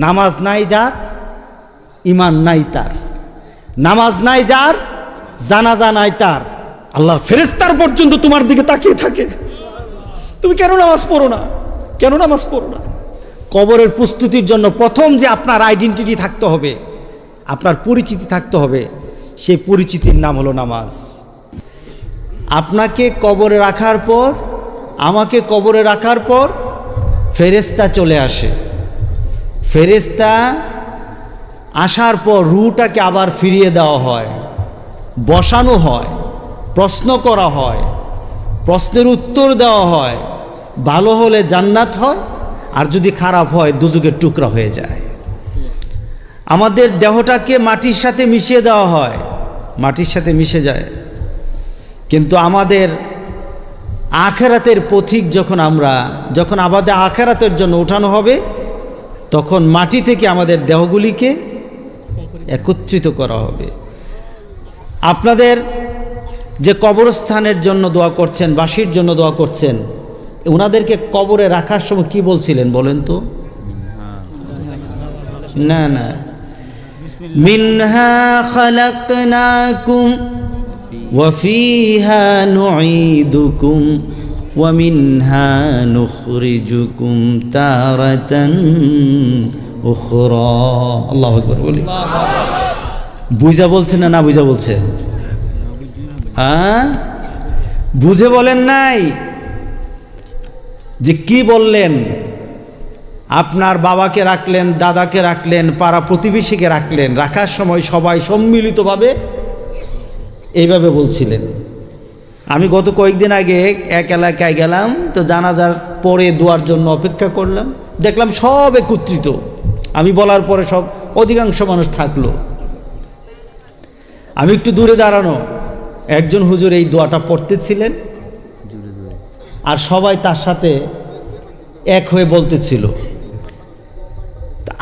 নামাজ নাই যার, ইমান নাই তার। নামাজ নাই যার, জানাজা নাই তার। আল্লাহর ফেরেশতার পর্যন্ত তোমার দিকে তাকিয়ে থাকে, তুমি কেন নামাজ পড়ো না, কেন নামাজ পড়ো না? কবরের প্রস্তুতির জন্য প্রথম যে আপনার আইডেন্টিটি থাকতে হবে, আপনার পরিচিতি থাকতে হবে, সেই পরিচিতির নাম হলো নামাজ। আপনাকে কবরে রাখার পর, আমাকে কবরে রাখার পর ফেরেশতা চলে আসে। ফেরেশতা আসার পর রূহটাকে আবার ফিরিয়ে দেওয়া হয়, বসানো হয়, প্রশ্ন করা হয়, প্রশ্নের উত্তর দেওয়া হয়। ভালো হলে জান্নাত হয়, আর যদি খারাপ হয় দুজকের টুকরা হয়ে যায়। আমাদের দেহটাকে মাটির সাথে মিশিয়ে দেওয়া হয়, মাটির সাথে মিশে যায়। কিন্তু আমাদের আখেরাতের পথিক যখন আমাদের আখেরাতের জন্য উঠানো হবে, তখন মাটি থেকে আমাদের দেহগুলিকে একত্রিত করা হবে। আপনাদের যে কবরস্থানের জন্য দোয়া করছেন, বাসির জন্য দোয়া করছেন, ওনাদেরকে কবরে রাখার সময় কি বলছিলেন বলেন তো? না না, মিনহা খালাকনাকুম ওয়া ফিহা নুঈদুকুম ওয়া মিনহা নুখরিজুকুম তারাতান উখরা। আল্লাহু আকবার বলি। বুঝা বলছেন না বুঝা বলছেন? হ্যাঁ, বুঝে বলেন নাই যে কি বললেন? আপনার বাবাকে রাখলেন, দাদাকে রাখলেন, পাড়া প্রতিবেশীকে রাখলেন, রাখার সময় সবাই সম্মিলিতভাবে এইভাবে বলছিলেন। আমি গত কয়েকদিন আগে এক এলাকায় গেলাম, তো জানাজার পরে দোয়ার জন্য অপেক্ষা করলাম, দেখলাম সব একত্রিত। আমি বলার পরে সব অধিকাংশ মানুষ থাকলো। আমি একটু দূরে দাঁড়ানো, একজন হুজুর এই দোয়াটা পড়তেছিলেন, আর সবাই তার সাথে এক হয়ে বলতেছিল।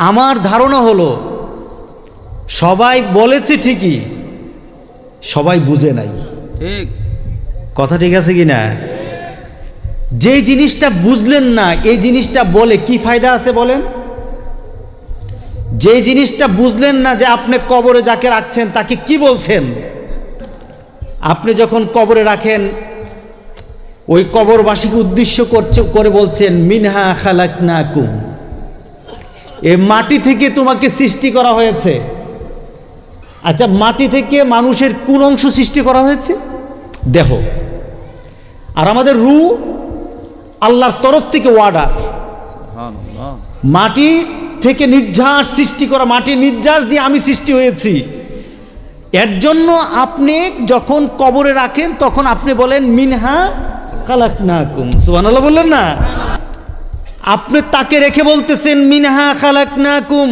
আমার ধারণা হলো সবাই বলেছে ঠিকই, সবাই বুঝে নাই। ঠিক কথা ঠিক আছে কি না? যেই জিনিসটা বুঝলেন না, এই জিনিসটা বলে কি ফায়দা আছে বলেন? যেই জিনিসটা বুঝলেন না, যে আপনি কবরে যাকে রাখছেন তাকে কি বলছেন? আপনি যখন কবরে রাখেন, ওই কবরবাসীকে উদ্দেশ্য করে বলছেন মিনহা খালাকনাকুম, এই মাটি থেকে তোমাকে সৃষ্টি করা হয়েছে। আচ্ছা, মাটি থেকে মানুষের কোন অংশ সৃষ্টি করা হয়েছে? দেহ। আর আমাদের রূহ আল্লাহর তরফ থেকে ওয়ার্ডার, সুবহানাল্লাহ। মাটি থেকে নির্যাস সৃষ্টি করা, মাটির নির্যাস দিয়ে আমি সৃষ্টি হয়েছি। এর জন্য আপনি যখন কবরে রাখেন তখন আপনি বলেন মিনহা খালাকনাকুম। সুবহানাল্লাহ বললেন না? আপনি তাকে রেখে বলতেছেন মিনহা খালাকনাকুম,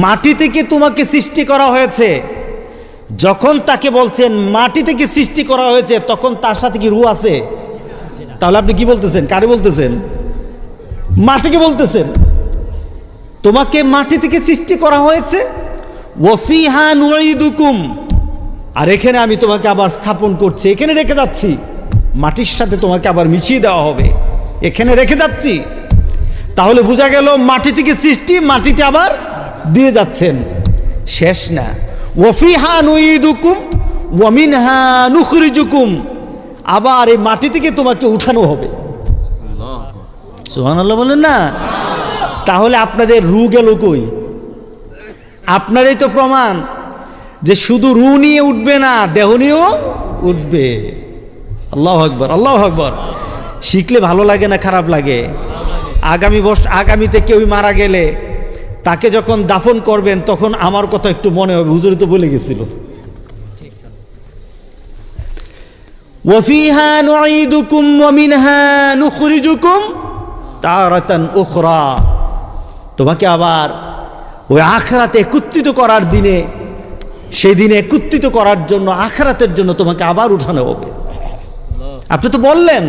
মাটি থেকে তোমাকে সৃষ্টি করা হয়েছে। যখন তাকে বলছেন মাটি থেকে সৃষ্টি করা হয়েছে, তখন তার সাথে কি রূহ আছে? তাহলে আপনি কি বলতেছেন? কারে বলতেছেন? মাটিকে বলতেছেন। তোমাকে মাটি থেকে সৃষ্টি করা হয়েছে, ওয়া ফিহা নুঈদুকুম, আর এখানে আমি তোমাকে আবার স্থাপন করছি, এখানে রেখে যাচ্ছি। মাটির সাথে তোমাকে আবার মিশিয়ে দেওয়া হবে, এখানে রেখে যাচ্ছি। তাহলে বোঝা গেল মাটি থেকে সৃষ্টি, মাটিতে আবার দিয়ে যাচ্ছেন। শেষ না, ওয়া ফিহা নুঈদুকুম ওয়া মিনহা নুখরিজুকুম, আবার এই মাটি থেকে তোমাকে উঠানো হবে। সুবহানাল্লাহ বলেন না? তাহলে আপনাদের রূহ গেল কই? আপনারই তো প্রমাণ যে শুধু রূহ নিয়ে উঠবে না, দেহ নিয়েও উঠবে। আল্লাহু আকবার, আল্লাহু আকবার। শিখলে ভালো লাগে না খারাপ লাগে? আগামীতে কেউ মারা গেলে তাকে যখন দাফন করবেন, তখন আমার কথা একটু মনে হবে, হুজুর তো বলে গেছিল। ওয়া ফিহা নুঈদুকুম ওয়া মিনহা নুখরিজুকুম তারাতান উখরা, তোমাকে আবার ওই আখিরাতে একত্রিত করার দিনে, সেই দিনে একত্রিত করার জন্য, আখিরাতের জন্য তোমাকে আবার উঠানো হবে। আপনি তো বললেন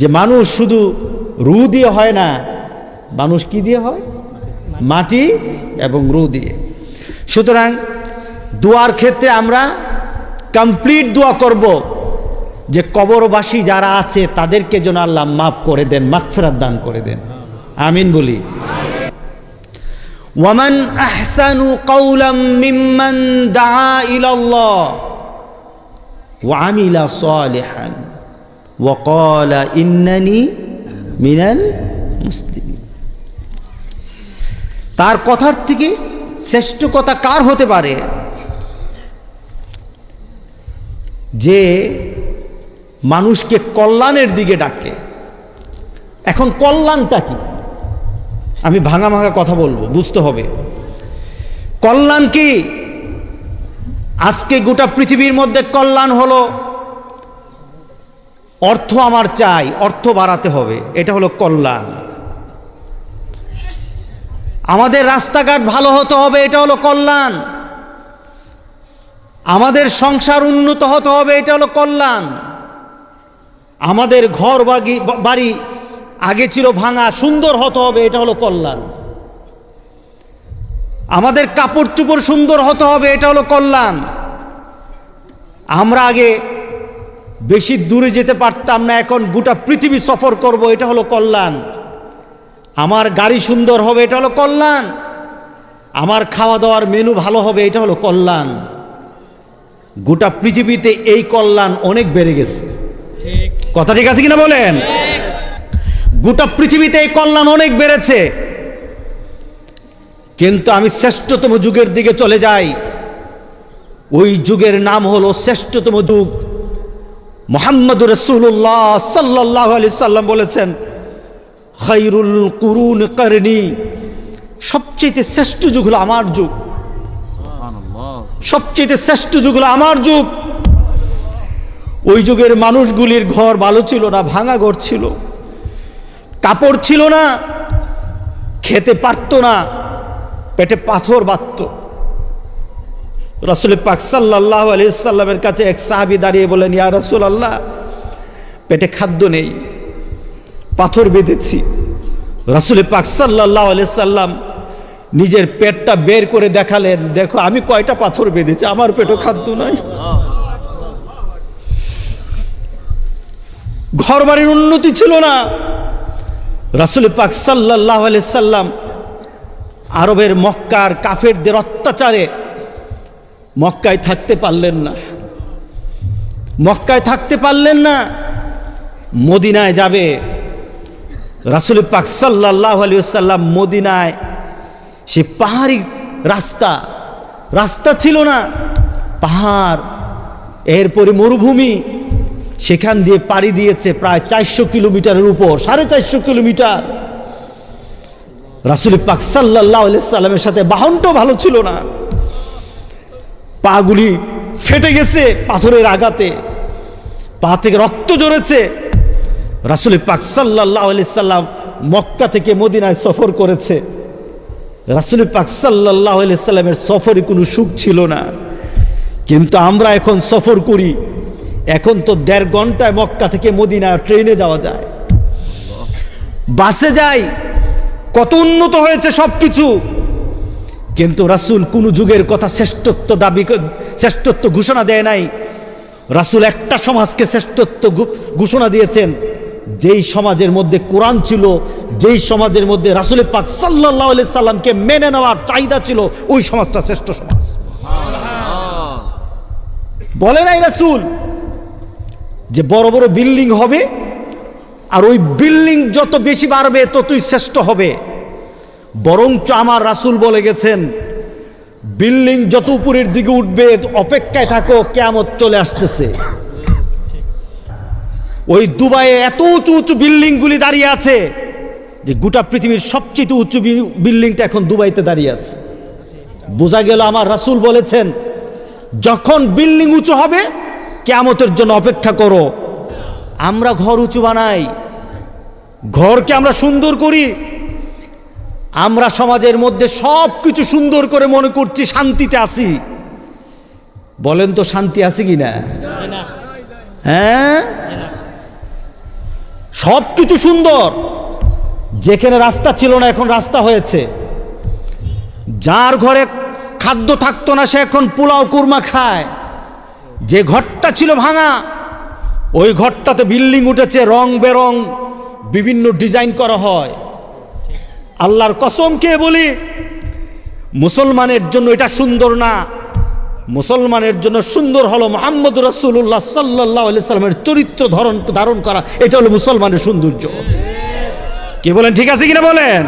যে মানুষ শুধু রূহ দিয়ে হয় না, মানুষ কি দিয়ে হয়? মাটি এবং রূহ দিয়ে। সুতরাং দোয়ার ক্ষেত্রে আমরা কমপ্লিট দোয়া করব যে কবরবাসী যারা আছে তাদেরকে যেন আল্লাহ মাফ করে দেন, মাগফিরাত দান করে দেন। আমিন বলি। ওয়ামান আহসানু কাওলাম মিম্মান দাআ ইলাল্লাহ ওয়া আমিলা সালিহান ওয়া ক্বালা ইন্নানি মিনাল মুসলিমিন। তার কথার থেকে শ্রেষ্ঠ কথা কার হতে পারে যে মানুষকে কল্যাণের দিকে ডাকে। এখন কল্যাণটা কি, আমি ভাঙা ভাঙা কথা বলবো, বুঝতে হবে কল্যাণ কি। আজকে গোটা পৃথিবীর মধ্যে কল্যাণ হলো অর্থ আমার চাই, অর্থ বাড়াতে হবে, এটা হলো কল্যাণ। আমাদের রাস্তাঘাট ভালো হতে হবে, এটা হলো কল্যাণ। আমাদের সংসার উন্নত হতে হবে, এটা হলো কল্যাণ। আমাদের ঘর বাড়ি আগে ছিল ভাঙা, সুন্দর হতে হবে, এটা হলো কল্যাণ। আমাদের কাপড় চোপড় সুন্দর হতে হবে, এটা হলো কল্যাণ। আমরা আগে বেশি দূরে যেতে পারতাম না, এখন গোটা পৃথিবী সফর করব, এটা হলো কল্যাণ। আমার গাড়ি সুন্দর হবে, এটা হলো কল্যাণ। আমার খাওয়া দাওয়ার মেনু ভালো হবে, এটা হলো কল্যাণ। গোটা পৃথিবীতে এই কল্যাণ অনেক বেড়ে গেছে, কথা ঠিক আছে কিনা বলেন? গোটা পৃথিবীতে এই কল্যাণ অনেক বেড়েছে। কিন্তু আমি শ্রেষ্ঠতম যুগের দিকে চলে যাই, ওই যুগের নাম হলো শ্রেষ্ঠতম যুগ। মুহাম্মদুর রাসূলুল্লাহ সাল্লাল্লাহু আলাইহি সাল্লাম বলেছেন, খায়রুল কুরুন করনি, সবচেয়ে শ্রেষ্ঠ যুগ হলো আমার যুগ। সবচেয়ে শ্রেষ্ঠ যুগ হলো আমার যুগ। ওই যুগের মানুষগুলির ঘর ভালো ছিল না, ভাঙা ঘর ছিল, কাপড় ছিল না, খেতে পারতো না, পেটে পাথর বাঁধত। রাসূল পাক সাল্লাল্লাহু আলাইহি সাল্লামের কাছে এক সাহাবী দাঁড়িয়ে বলেন, ইয়া রাসূলুল্লাহ, পেটে খাদ্য নেই, পাথর বেঁধেছি। রাসূল পাক সাল্লাল্লাহু আলাইহি সাল্লাম নিজের পেটটা বের করে দেখালেন, দেখো আমি কয়টা পাথর বেঁধেছি, আমার পেটে খাদ্য নাই। ঘর বাড়ির উন্নতি ছিল না। রাসূল পাক সাল্লাল্লাহু আলাইহি সাল্লাম আরবের মক্কার কাফেরদের অত্যাচারে মক্কায় থাকতে পারলেন না, মক্কায় থাকতে পারলেন না, মদিনায় যাবে। রাসূল পাক সাল্লাল্লাহু আলাইহি সাল্লাম মদিনায় সে পাহাড়ি রাস্তা ছিল না, পাহাড়, এরপরে মরুভূমি, সেখান দিয়ে পাড়ি দিয়েছে প্রায় 400 কিলোমিটারের উপর, 450 কিলোমিটার। রাসূল পাক সাল্লাল্লাহু আলাইহি সাল্লামের সাথে বাহনটাও ভালো ছিল না, পাগুলি ফেটে গেছে পাথরের আঘাতে, পা থেকে রক্ত ঝরেছে। রাসূল পাক সাল্লাল্লাহু আলাইহি সাল্লাম মক্কা থেকে মদিনায় সফর করেছে। রাসূল পাক সাল্লাল্লাহু আলাইহি সাল্লামের সফরে কোনো সুখ ছিল না। কিন্তু আমরা এখন সফর করি, এখন তো 1.5 ঘন্টায় মক্কা থেকে মদিনা ট্রেনে যাওয়া যায়, বাসে যাই, কত উন্নত হয়েছে সবকিছু। কিন্তু রাসূল কোন যুগের কথা শ্রেষ্ঠত্ব ঘোষণা দেয় নাই। রাসূল একটা সমাজকে শ্রেষ্ঠত্ব ঘোষণা দিয়েছেন, যেই সমাজের মধ্যে কোরআন ছিল, যেই সমাজের মধ্যে রাসূল পাক সাল্লাল্লাহু আলাইহি সাল্লামকে মেনে নেওয়ার চাহিদা ছিল, ওই সমাজটা শ্রেষ্ঠ সমাজ। বলে নাই রাসূল যে বড় বড় বিল্ডিং হবে, আর ওই বিল্ডিং যত বেশি বাড়বে ততই শ্রেষ্ঠ হবে। বরঞ্চ আমার রাসূল বলে গেছেন, বিল্ডিং যত উপরের দিকে উঠবে অপেক্ষায় থাকো, কিয়ামত চলে আসতেছে। ওই দুবাইয়ে এত উঁচু উঁচু বিল্ডিংগুলি দাঁড়িয়ে আছে যে গোটা পৃথিবীর সবচেয়ে উঁচু বিল্ডিংটা এখন দুবাইতে দাঁড়িয়ে আছে। বোঝা গেল আমার রাসূল বলেছেন, যখন বিল্ডিং উঁচু হবে কিয়ামতের জন্য অপেক্ষা করো। আমরা ঘর উঁচু বানাই, ঘরকে আমরা সুন্দর করি, আমরা সমাজের মধ্যে সব কিছু সুন্দর করে মনে করছি শান্তিতে আছি। বলেন তো শান্তি আছে কি না? হ্যাঁ, সব কিছু সুন্দর। যেখানে রাস্তা ছিল না এখন রাস্তা হয়েছে, যার ঘরে খাদ্য থাকতো না সে এখন পোলাও কুরমা খায়। যে ঘরটা ছিল ভাঙা, ওই ঘরটাতে বিল্ডিং উঠেছে, রং বেরং বিভিন্ন ডিজাইন করা হয়। আল্লাহর কসম খেয়ে বলি, মুসলমানের জন্য এটা সুন্দর না। মুসলমানের জন্য সুন্দর হলো মুহাম্মদ রাসূলুল্লাহ সাল্লাল্লাহু আলাইহি সাল্লামের চরিত্র ধারণ করা। এটা হলো মুসলমানের সৌন্দর্য। কি বলেন, ঠিক আছে কিনা বলেন?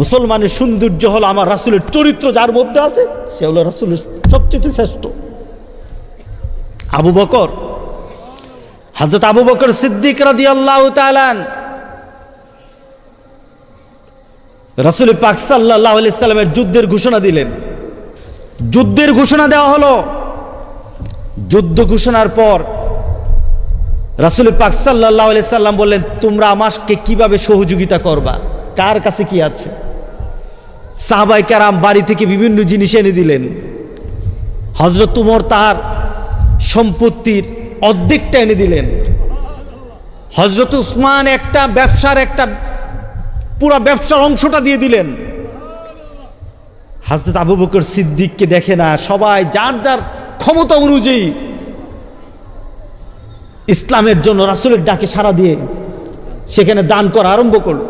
মুসলমানের সৌন্দর্য হলো আমার রাসূলের চরিত্র যার মধ্যে আছে, সে হলো রাসূলের সবচেয়ে শ্রেষ্ঠ। আবু বকর, হযরত আবু বকর সিদ্দিক রাদিয়াল্লাহু তাআলা রাসূল পাক সাল্লাল্লাহু আলাইহি সাল্লামের যুদ্ধের ঘোষণা দিলেন। যুদ্ধের ঘোষণা দেওয়া হলো। যুদ্ধ ঘোষণার পর রাসূল পাক সাল্লাল্লাহু আলাইহি সাল্লাম বললেন, তোমরা আমাকে কিভাবে সহযোগিতা করবা, কার কাছে কি আছে? সাহাবায়ে কেরাম বাড়ি থেকে বিভিন্ন জিনিস এনে দিলেন। হযরত উমর তার সম্পত্তির অর্ধেকটা এনে দিলেন। হযরত উসমান একটা পুরা ব্যবসার অংশটা দিয়ে দিলেন। হযরত আবু বকর সিদ্দিককে দেখে না, সবাই যার যার ক্ষমতা অনুযায়ী ইসলামের জন্য রাসূলের ডাকে সাড়া দিয়ে সেখানে দান করা আরম্ভ করল।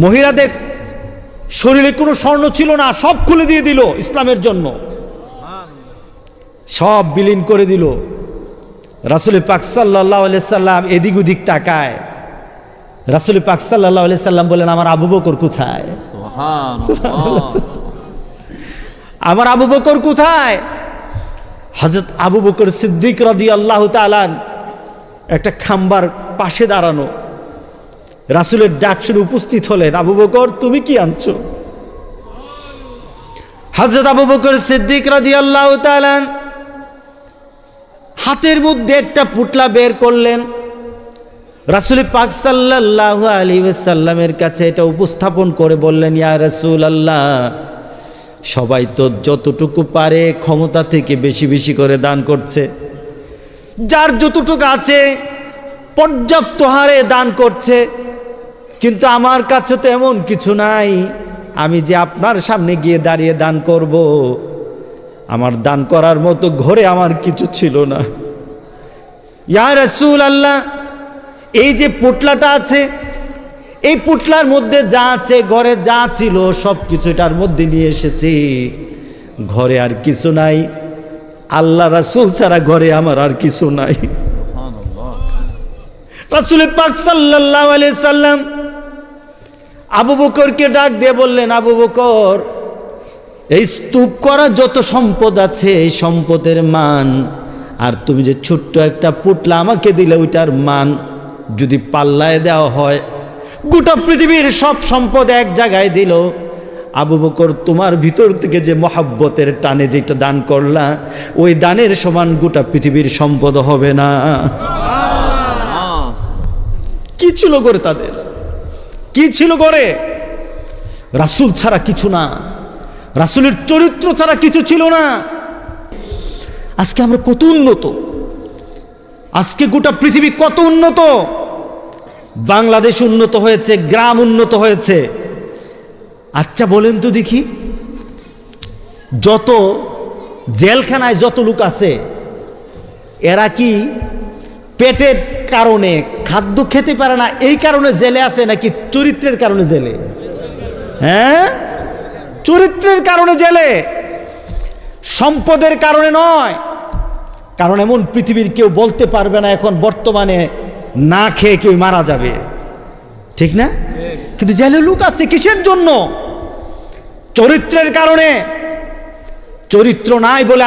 মহিলাদের শরীরে কোনো স্বর্ণ ছিল না, সব খুলে দিয়ে দিল ইসলামের জন্য, সব বিলীন করে দিল। রাসূল পাক সাল্লাল্লাহু আলাইহি সাল্লাম এদিক ওদিক তাকায়। রাসূল পাক সাল্লাল্লাহু আলাইহি সাল্লাম বলেন, আমার আবু বকর কোথায়? সুবহানাল্লাহ, আমার আবু বকর কোথায়? হযরত আবু বকর সিদ্দিক রাদিয়াল্লাহু তাআলা একটা খাম্বার পাশে দাঁড়ানো, রাসূলের ডাক শুনে উপস্থিত হলেন। আবু বকর, তুমি কি আনছো? হযরত আবু বকর সিদ্দিক রাদিয়াল্লাহু তাআলা হাতের মধ্যে একটা পুটলা বের করলেন। রাসূল পাক সাল্লাল্লাহু আলাইহি ওয়াসাল্লামের কাছে এটা উপস্থাপন করে বললেন, ইয়া রাসূলুল্লাহ, সবাই তো যতটুকু পারে ক্ষমতা থেকে বেশি বেশি করে দান করছে, যার যতটুকু আছে পর্যাপ্ত হারে দান করছে, কিন্তু আমার কাছে তো এমন কিছু নাই, আমি যে আপনার সামনে গিয়ে দাঁড়িয়ে দান করব, আমার দান করার মতো ঘরে আমার কিছু ছিল না। ইয়া রাসূলুল্লাহ, এই যে পুটলাটা আছে, এই পুটলার মধ্যে যা আছে, ঘরে যা ছিল সব কিছু এটার মধ্যে নিয়ে এসেছি, ঘরে আর কিছু নাই, আল্লাহ রাসূল ছাড়া ঘরে আমার আর কিছু নাই। রাসূল পাক সাল্লাল্লাহু আলাইহি সাল্লাম আবু বকরকে ডাক দিয়ে বললেন, আবু বকর, এই স্তূপ করা যত সম্পদ আছে এই সম্পদের মান, আর তুমি যে ছোট্ট একটা পুটলা আমাকে দিলে ওইটার মান যদি পাল্লায় দেওয়া হয়, গোটা পৃথিবীর সব সম্পদ এক জায়গায় দিল। আবু বকর, তোমার ভিতর থেকে যে মহাব্বতের টানে যেটা দান করলা, ওই দানের সমান গোটা পৃথিবীর সম্পদ হবে না। কি ছিল করে তাদের? কি ছিল করে? রাসূল ছাড়া কিছু না, রাসূলের চরিত্র ছাড়া কিছু ছিল না। আজকে আমরা কত উন্নত, আজকে গোটা পৃথিবী কত উন্নত, বাংলাদেশ উন্নত হয়েছে, গ্রাম উন্নত হয়েছে। আচ্ছা বলেন তো দেখি, যত জেলখানায় যত লোক আছে, এরা কি পেটের কারণে খাদ্য খেতে পারে না এই কারণে জেলে আছে, নাকি চরিত্রের কারণে জেলে? হ্যাঁ, চরিত্রের কারণে জেলে, সম্পদের কারণে নয়। কারণ এমন পৃথিবীর কেউ বলতে পারবে না এখন বর্তমানে না খেয়ে কেউ মারা যাবে, ঠিক না? কিন্তু জেলে লোক আছে কিসের জন্য? চরিত্রের কারণে। চরিত্র নাই বলে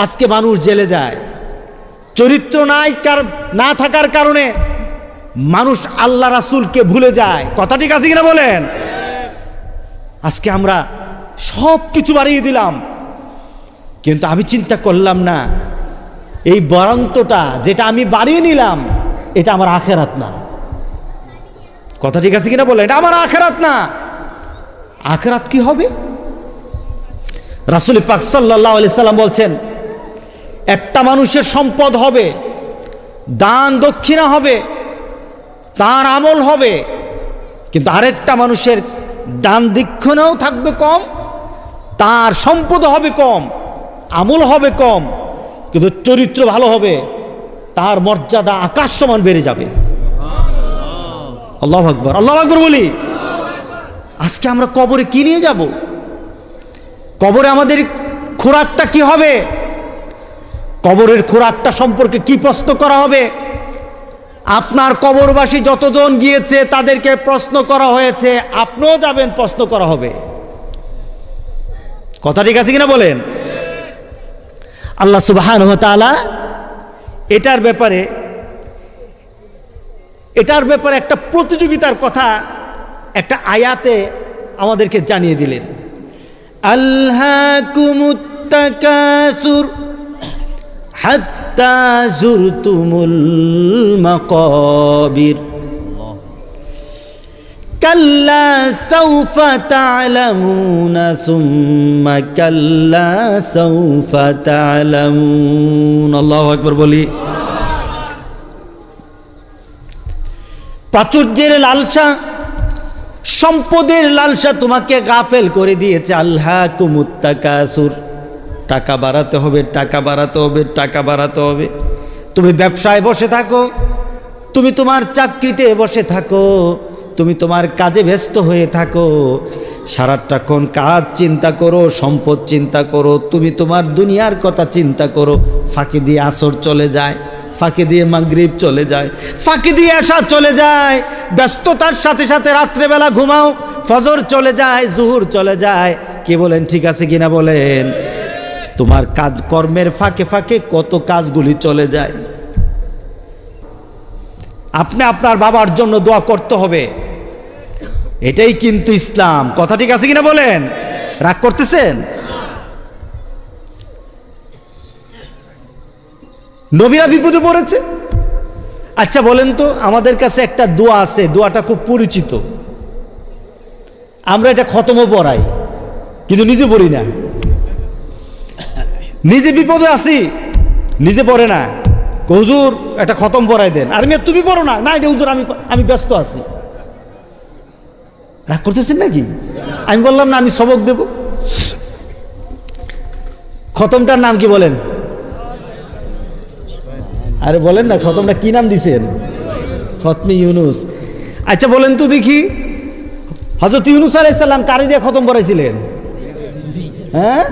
আজকে মানুষ জেলে যায়। চরিত্র না থাকার কারণে মানুষ আল্লাহ রাসূলকে ভুলে যায়। কথা ঠিক আছে কিনা বলেন? আজকে আমরা সব কিছু বাড়িয়ে দিলাম, কিন্তু আমি চিন্তা করলাম না এই বরান্তটা যেটা আমি বাড়িয়ে নিলাম এটা আমার আখিরাত না। কথা ঠিক আছে কিনা বলেন? এটা আমার আখিরাত না। আখিরাত কি হবে? রাসূল পাক সাল্লাল্লাহু আলাইহি সাল্লাম বলছেন, একটা মানুষের সম্পদ হবে, দান দক্ষিণা হবে, তার আমল হবে, কিন্তু আরেকটা মানুষের দান দক্ষিণাও থাকবে কম, তার সম্পদ হবে কম, আমল হবে কম, কিন্তু চরিত্র ভালো হবে, তার মর্যাদা আকাশ সমান বেড়ে যাবে। আল্লাহু আকবার, আল্লাহু আকবার বলি। আজকে আমরা কবরে কি নিয়ে যাব? কবরে আমাদের খোরাকটা কি হবে? কবরের খোরাকটা সম্পর্কে কি প্রশ্ন করা হবে? আপনার কবরবাসী যতজন গিয়েছে তাদেরকে প্রশ্ন করা হয়েছে, আপনিও যাবেন, প্রশ্ন করা হবে। কথা ঠিক আছে কিনা বলেন? আল্লাহ সুবহানাহু ওয়া তাআলা এটার ব্যাপারে একটা প্রতিযোগিতার কথা একটা আয়াতে আমাদেরকে জানিয়ে দিলেন। আলহাকুমুত তাকাসুর হাত্তা যুরতুমুল মাকাবির কাল্লা সাউফা তা'লামুনা সুম্মা কাল্লা সাউফা তা'লামুন। আল্লাহু আকবার বলি। প্রাচুর্যের লালসা, সম্পদের লালসা তোমাকে গাফেল করে দিয়েছে। আলহাকুমুত তাকাসুর, টাকা বাড়াতে হবে, টাকা বাড়াতে হবে, টাকা বাড়াতে হবে। তুমি ব্যবসায় বসে থাকো, তুমি তোমার চাকরিতে বসে থাকো, তুমি তোমার কাজে ব্যস্ত হয়ে থাকো, সারাটাক্ষণ কাজ চিন্তা করো, সম্পদ চিন্তা করো, তুমি তোমার দুনিয়ার কথা চিন্তা করো। ফাঁকি দিয়ে আসর চলে যায়, ফাঁকি দিয়ে মাগরিব চলে যায়, ফাঁকি দিয়ে এশা চলে যায়, ব্যস্ততার সাথে সাথে রাত্রেবেলা ঘুমাও, ফজর চলে যায়, জুহুর চলে যায়। কি বলেন, ঠিক আছে কিনা বলেন? তোমার কাজ কর্মের ফাঁকে ফাঁকে কত কাজগুলি চলে যায়। আপনি আপনার বাবার জন্য দোয়া করতে হবে, এটাই কিন্তু ইসলাম। কথা ঠিক আছে কিনা বলেন? রাগ করতেছেন? নবীরা বিপদে পড়েছে। আচ্ছা বলেন তো, আমাদের কাছে একটা দোয়া আছে, দোয়াটা খুব পরিচিত, আমরা এটা খতমও পড়াই, কিন্তু নিজে পড়ি না। নিজে বিপদে আছি, নিজে পড়ে না। হুজুর এটা খতম পড়াই দেন। আর মেয়ে তুমি পড়ো না, না এটা হুজুর আমি ব্যস্ত আছি। রাগ করতেছেন নাকি? আমি বললাম না, আমি সবক দেব। খতমটার নাম কি বলেন? আরে বলেন না, খতমটা কি নাম দিছেন? খতমে ইউনুস। আচ্ছা বলেন তো দেখি, হযরত ইউনুস আলাইহিস সালাম কারে দিয়ে খতম পড়াইছিলেন? হ্যাঁ,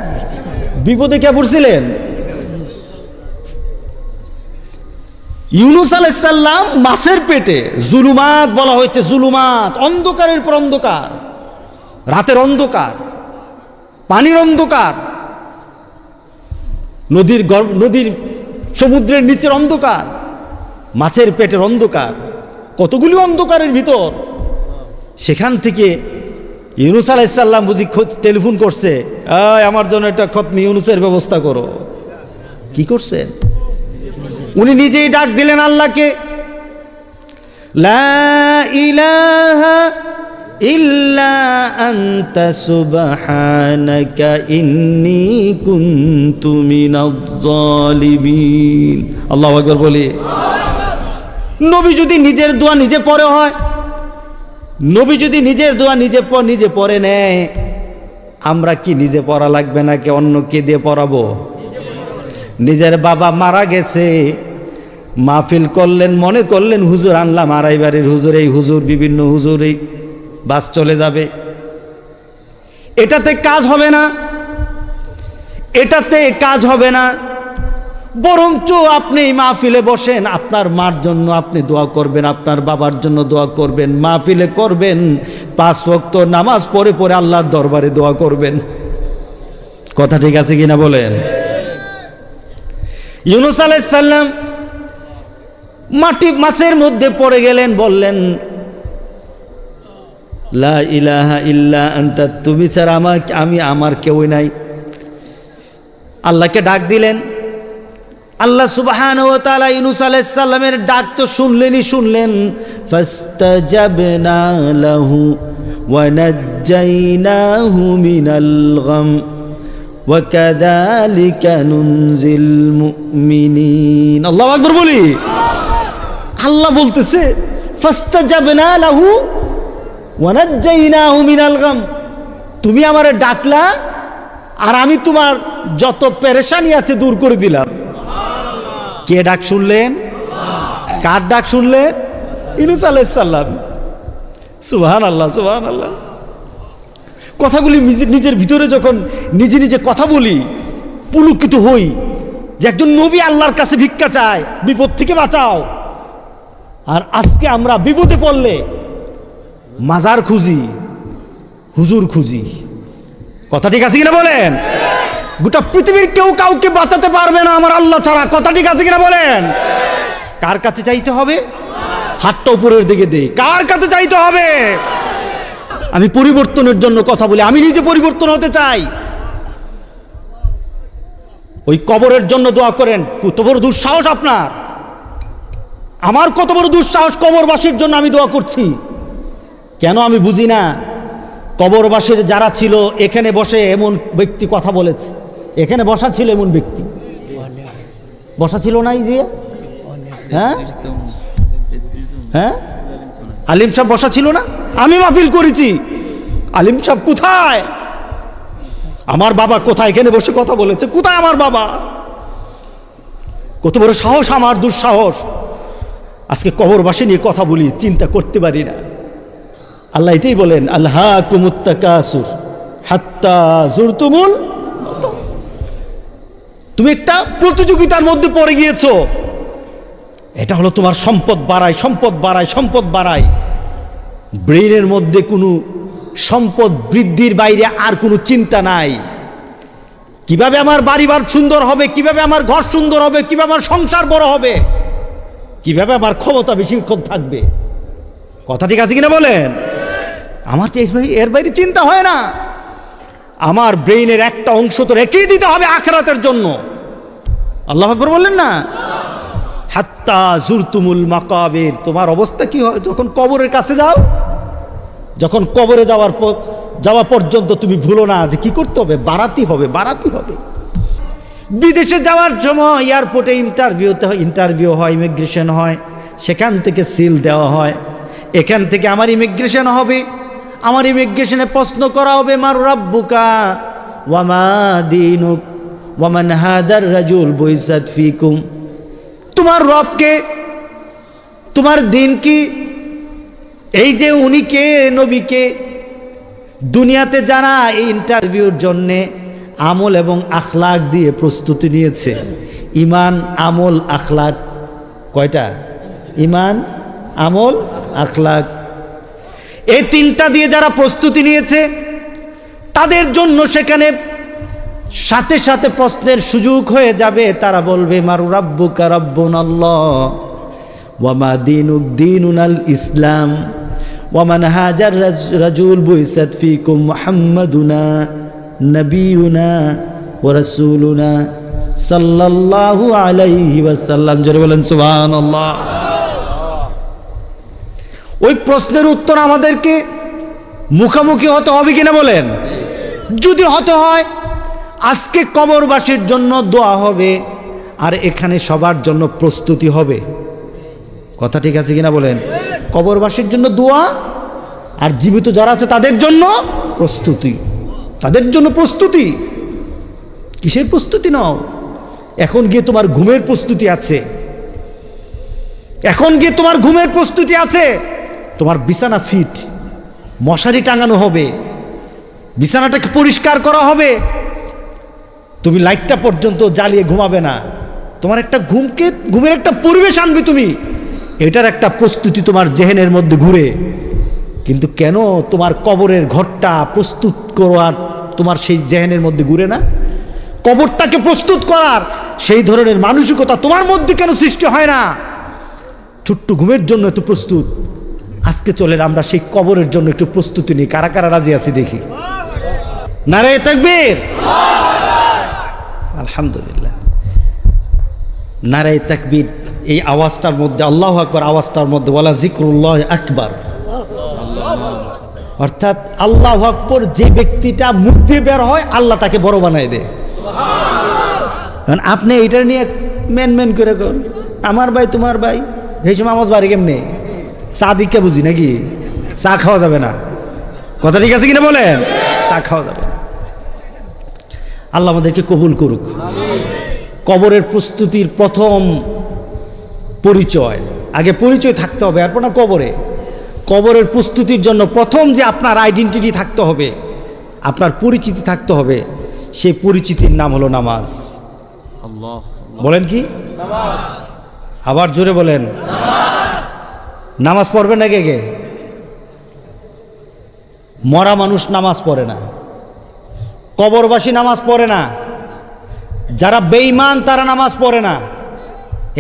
বিপদে কে পড়ছিলেন? ইউনুস আলাইহিস সালাম মাছের পেটে, জুলুমাত বলা হয়েছে, জুলুমাত, অন্ধকারের পর অন্ধকার, রাতের অন্ধকার, পানির অন্ধকার, নদীর সমুদ্রের নিচের অন্ধকার, মাছের পেটের অন্ধকার, কতগুলি অন্ধকারের ভিতর। সেখান থেকে ইউনুস আলাইহিস সালাম বুঝি টেলিফোন করছে, আমার জন্য একটা খতমে ইউনুসের ব্যবস্থা করো। কি করছেন? উনি নিজেই ডাক দিলেন আল্লাহকে, লা ইলাহা ইল্লা আনতা সুবহানাকা ইন্নী কুনতু মিনাজ জালিমিন। আল্লাহু আকবার বলি। নবী যদি নিজের দোয়া নিজে পড়ে হয়, নবী যদি নিজের দোয়া নিজে পড়ে নেয়, আমরা কি নিজে পড়া লাগবে নাকি অন্যকে দিয়ে পড়াবো? নিজের বাবা মারা গেছে, মাহফিল করলেন, মনে করলেন হুজুর আনলাম আড়াই বাড়ির হুজুর, এই হুজুর, বিভিন্ন হুজুর, এই বাস চলে যাবে, এটাতে কাজ হবে না, এটাতে কাজ হবে না। বরঞ্চ আপনি মাহফিলে বসেন, আপনার মার জন্য আপনি দোয়া করবেন, আপনার বাবার জন্য দোয়া করবেন, মাহফিলে করবেন, 5 ওয়াক্ত নামাজ পড়ে পড়ে আল্লাহর দরবারে দোয়া করবেন। কথা ঠিক আছে কিনা বলেন? ইউনুস আলাইহিস সালাম মাছের মধ্যে পড়ে গেলেন, বললেন লা ইলাহা ইল্লা আনতা, তুমি ছাড়া আমার কেউই নাই। আল্লাহকে ডাক দিলেন। আল্লাহ সুবহানাহু ওয়া তাআলা ইউনুস আলাইহিস সালামের ডাক তো শুনলেন। ফাস্তাজাবনা লাহু ওয়া নাজ্জাইনাহু মিনাল গাম ওয়া কাযালিকা নুনজিল মুমিনিন। আল্লাহু আকবার বলি। আল্লাহ বলতেছে ফাস্তাজাবনা লাহু ওয়া নাজ্জাইনাহু মিনাল গাম, তুমি আমারে ডাকলা আর আমি তোমার যত পেরেশানি আছে দূর করে দিলাম। কে ডাক শুনলেন? কার ডাক শুনলেন? ইউনুস আলাইহিস সালাম। সুবহানাল্লাহ, সুবহানাল্লাহ। কথাগুলি নিজের ভিতরে যখন নিজে নিজে কথা বলি, পুলকিত হই যে একজন নবী আল্লাহর কাছে ভিক্ষা চায়, বিপদ থেকে বাঁচাও। আর আজকে আমরা বিপদে পড়লে মাজার খুঁজি, হুজুর খুঁজি। কথা ঠিক আছে কিনা বলেন? গোটা পৃথিবীর কেউ কাউকে বাঁচাতে পারবে না আমার আল্লাহ ছাড়া। কথা ঠিক আছে কিনা বলেন? কার কাছে চাইতে হবে? হাতটা উপরের দিকে দেই। কার কাছে চাইতে হবে? আমি পরিবর্তনের জন্য কথা বলি, আমি নিজে পরিবর্তন হতে চাই। ওই কবরের জন্য দোয়া করেন। কত বড় দুঃসাহস আপনার! আমার কত বড় দুঃসাহস! কবরবাসীর জন্য আমি দোয়া করছি। কেন আমি বুঝি না। কবরবাসীর যারা ছিল, এখানে বসে এমন ব্যক্তি কথা বলেছে, এখানে বসা ছিল এমন ব্যক্তি বসা ছিল না? এই যে হ্যাঁ হ্যাঁ আলিম সাহেব বসা ছিল না? আমি মাহফিল করেছি। আলিম সাহেব কোথায়? আমার বাবা কোথায়? এখানে বসে কথা বলেছে। কোথায় আমার বাবা? কত বড় সাহস আমার! দুঃসাহস! আজকে কবরবাসী নিয়ে কথা বলি, চিন্তা করতে পারি না। আল্লাহ এটাই বলেন, আলহাকুমুত তাকাসুর হাত্তা যুরতুমুল। তুমি একটা প্রতিযোগিতার মধ্যে পড়ে গিয়েছো। এটা হলো তোমার সম্পদ বাড়ায়, সম্পদ বাড়ায়, সম্পদ বাড়ায়। ব্রেইনের মধ্যে কোনো সম্পদ বৃদ্ধির বাইরে আর কোনো চিন্তা নাই। কিভাবে আমার বাড়িঘর সুন্দর হবে, কিভাবে আমার ঘর সুন্দর হবে, কিভাবে আমার সংসার বড় হবে, কিভাবে আমার ক্ষমতা বেশিক্ষণ থাকবে। কথা ঠিক আছে কিনা বলেন? আমার তো এর বাইরে চিন্তা হয় না। আমার ব্রেইনের একটা অংশ তো রেখেই দিতে হবে আখিরাতের জন্য। আল্লাহু আকবার বললেন না? হাত্তা যুরতুমুল মাকাবির। তোমার অবস্থা কি হয় যখন কবরের কাছে যাও? যখন কবরে যাওয়া পর্যন্ত তুমি ভুলো না যে কি করতে হবে, বাড়াতে হবে, বাড়াতে হবে। বিদেশে যাওয়ার সময় এয়ারপোর্টে ইন্টারভিউ হয়, ইমিগ্রেশন হয়, সেখান থেকে সিল দেওয়া হয়। এখান থেকে আমার ইমিগ্রেশন হবে। আমার ইমিগ্রেশনে প্রশ্ন করা হবে, মার রাব্বুকা ওয়া মা দীনুক ওয়া মান হাদার রাজুল বুইসাত ফিকুম। তোমার রবকে, তোমার দিন কি? এই যে উনি কে, নবীকে? দুনিয়াতে যারা এই ইন্টারভিউর জন্যে আমল এবং আখলাক দিয়ে প্রস্তুতি নিয়েছে, ইমান, আমল, আখলাক, কয়টা? ইমান, আমল, আখলাক, এই তিনটা দিয়ে যারা প্রস্তুতি নিয়েছে তাদের জন্য সেখানে সাথে সাথে প্রশ্নের সুযোগ হয়ে যাবে। তারা বলবে, মার রাব্বুকা রাব্বুনাল্লাহ ওয়া মা দীনুক দীনুনাল ইসলাম ওয়া মান হাজার রাজুল বুইসাত ফিকুম মুহাম্মাদুনা নবিয়ুনা ওয়া রাসূলুনা সাল্লাল্লাহু আলাইহি ওয়াসাল্লাম। জোরে বলেন সুবহানাল্লাহ। ওই প্রশ্নের উত্তর আমাদেরকে মুখোমুখি হতে হবে কিনা বলেন? যদি হতে হয়, আজকে কবরবাসীর জন্য দোয়া হবে, আর এখানে সবার জন্য প্রস্তুতি হবে। কথা ঠিক আছে কিনা বলেন? কবরবাসীর জন্য দোয়া, আর জীবিত যারা আছে তাদের জন্য প্রস্তুতি। তাদের জন্য প্রস্তুতি। কিসের প্রস্তুতি নাও? এখন গিয়ে তোমার ঘুমের প্রস্তুতি আছে। এখন গিয়ে তোমার ঘুমের প্রস্তুতি আছে। তোমার বিছানা ফিট, মশারি টাঙানো হবে, বিছানাটাকে পরিষ্কার করা হবে। তুমি লাইটটা পর্যন্ত জ্বালিয়ে ঘুমাবে না। তোমার একটা ঘুমের একটা পরিবেশ আনবে তুমি। এটার একটা প্রস্তুতি তোমার জেহেনের মধ্যে ঘুরে। কিন্তু কেন তোমার কবরের ঘরটা প্রস্তুত করার তোমার সেই জেহেনের মধ্যে ঘুরে না? কবরটাকে প্রস্তুত করার সেই ধরনের মানসিকতা তোমার মধ্যে কেন সৃষ্টি হয় না? ছোট্ট ঘুমের জন্য এত প্রস্তুত। আজকে চলেন আমরা সেই কবরের জন্য একটু প্রস্তুতি নিই। কারা কারা রাজি আছি দেখি। নারায়ে তাকবীর, আলহামদুলিল্লাহ। নারায়ে তাকবীর, এই আওয়াজটার মধ্যে, আল্লাহু আকবার আওয়াজটার মধ্যে ওয়ালা জিক্রুল্লাহ আকবার, অর্থাৎ আল্লাহু আকবার যে ব্যক্তিটা মুখ দিয়ে বের হয় আল্লাহ তাকে বড় বানায় দেয়। কারণ আপনি এটা নিয়ে মেন করে কোন আমার ভাই তোমার ভাই, এই সময় আওয়াজ বাড়ি কেমনে? চা দীক্ষা বুঝি নাকি? চা খাওয়া যাবে না। কথা ঠিক আছে কিনা বলেন? চা খাওয়া যাবে না। আল্লাহ আমাদেরকে কবুল করুক। কবরের প্রস্তুতির প্রথম পরিচয়, আগে পরিচয় থাকতে হবে, এরপর না কবরের প্রস্তুতির জন্য প্রথম যে আপনার আইডেন্টিটি থাকতে হবে। আপনার পরিচিতি থাকতে হবে, সেই পরিচিতির নাম হলো নামাজ। বলেন কি? আবার জোরে বলেন। নামাজ পড়বে না কে কে? মরা মানুষ নামাজ পড়ে না, কবরবাসী নামাজ পড়ে না, যারা বেঈমান তারা নামাজ পড়ে না,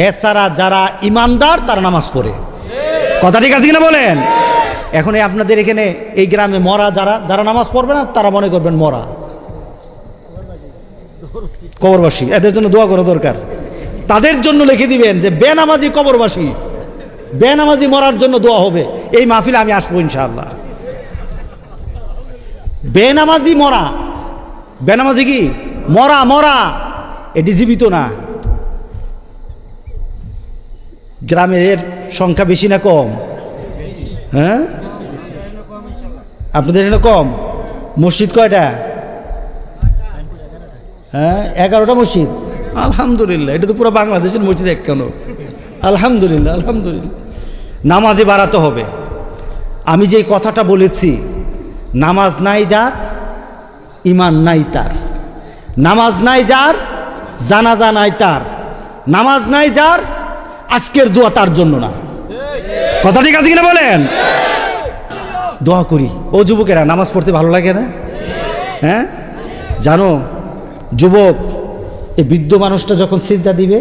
এছাড়া যারা ইমানদার তারা নামাজ পড়ে। কথা ঠিক আছে কিনা বলেন? এখন এই আপনাদের এখানে এই গ্রামে মরা যারা নামাজ পড়বে না তারা মনে করবেন মরা, কবরবাসী। এদের জন্য দোয়া করা দরকার। তাদের জন্য লিখে দিবেন যে বেনামাজি কবরবাসী, বেনামাজি মরার জন্য দোয়া হবে। এই মাহফিলে আমি আসবো ইনশাআল্লাহ। বেনামাজি মরা, বেনামাজি কি মরা? মরা, এটি জীবিত না। গ্রামের সংখ্যা বেশি না কম? হ্যাঁ, আপনাদের এখানে কম। মসজিদ কয়টা? হ্যাঁ, 11টা মসজিদ। আলহামদুলিল্লাহ, এটা তো পুরো বাংলাদেশের মসজিদ এক কেন। আলহামদুলিল্লাহ, আলহামদুলিল্লাহ। নামাজে বাড়াতে হবে। আমি যেই কথাটা বলেছি, নামাজ নাই যার, ইমান নাই তার। নামাজ নাই যার, জানাজা নাই তার। নামাজ নাই যার, আজকের দোয়া তার জন্য না। কথা ঠিক আছে কিনা বলেন? দোয়া করি। ও যুবকেরা, নামাজ পড়তে ভালো লাগে না? হ্যাঁ, জানো যুবক, এই বৃদ্ধ মানুষটা যখন সিজদা দিবে,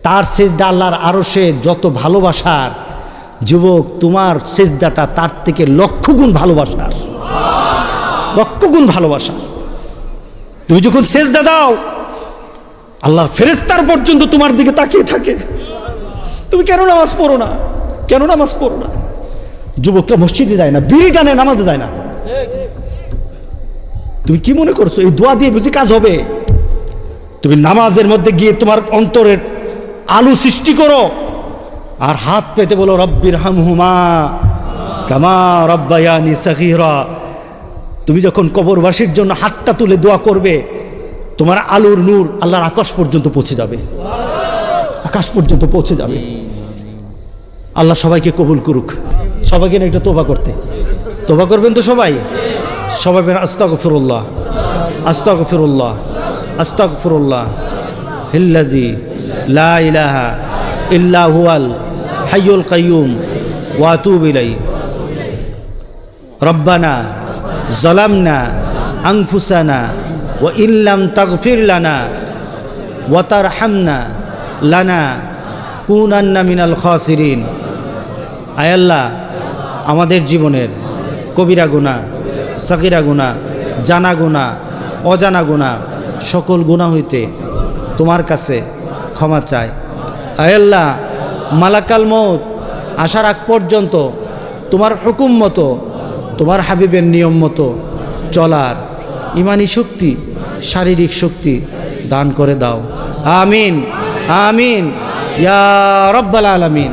তার সিজদা আল্লাহর আরশে যত ভালোবাসার, যুবক তোমার সিজদাটা তার থেকে লক্ষ গুণ ভালোবাসার, লক্ষ গুণ ভালোবাসার। তুমি যখন সিজদা দাও, আল্লাহর ফেরেশতার পর্যন্ত তোমার দিকে তাকিয়ে থাকে। তুমি কেন নামাজ পড়ো না? কেন নামাজ পড়ো না? যুবকরা মসজিদে যায় না, বিড়ি টানে, নামাজে যায় না। তুমি কি মনে করছো এই দোয়া দিয়ে বুঝি কাজ হবে? তুমি নামাজের মধ্যে গিয়ে তোমার অন্তরের আলো সৃষ্টি করো, আর হাত পেতে বলো রব্বির হামহুমা কামা রব্বায়ানি সগীরা। তুমি যখন কবরবাসীর জন্য হাতটা তুলে দোয়া করবে, তোমার আলোর নূর আল্লাহর আকাশ পর্যন্ত পৌঁছে যাবে, আকাশ পর্যন্ত পৌঁছে যাবে। আল্লাহ সবাইকে কবুল করুক। সবাইকে না একটু তোবা করতে, তোবা করবেন তো সবাই? সবাই বের আস্তাগফিরুল্লাহ, আস্তাগফিরুল্লাহ, আস্তাগফিরুল্লাহ হিল্লাযী লা ইলাহা ইল্লা হুয়াল হাইয়ুল কাইয়্যুম ওয়া আতুবু ইলাইহি। রব্বানা যালামনা আনফুসানা ওয়া ইল্লাম তাগফির লানা ওয়া তারহামনা লানা কুনান্না মিনাল খাসিরিন। আয় আল্লাহ, আমাদের জীবনের কবিরা গুনাহ, সাগীরা গুনাহ, জানা গুনাহ, অজানা গুনাহ, সকল গুনাহ হইতে তোমার কাছে ক্ষমা চাই। আয় আল্লাহ, মালাকাল মউত আসার আগ পর্যন্ত তোমার হুকুম মতো, তোমার হাবিবের নিয়ম মতো চলার ইমানি শক্তি, শারীরিক শক্তি দান করে দাও। আমিন, আমিন ইয়া রাব্বাল আলামিন।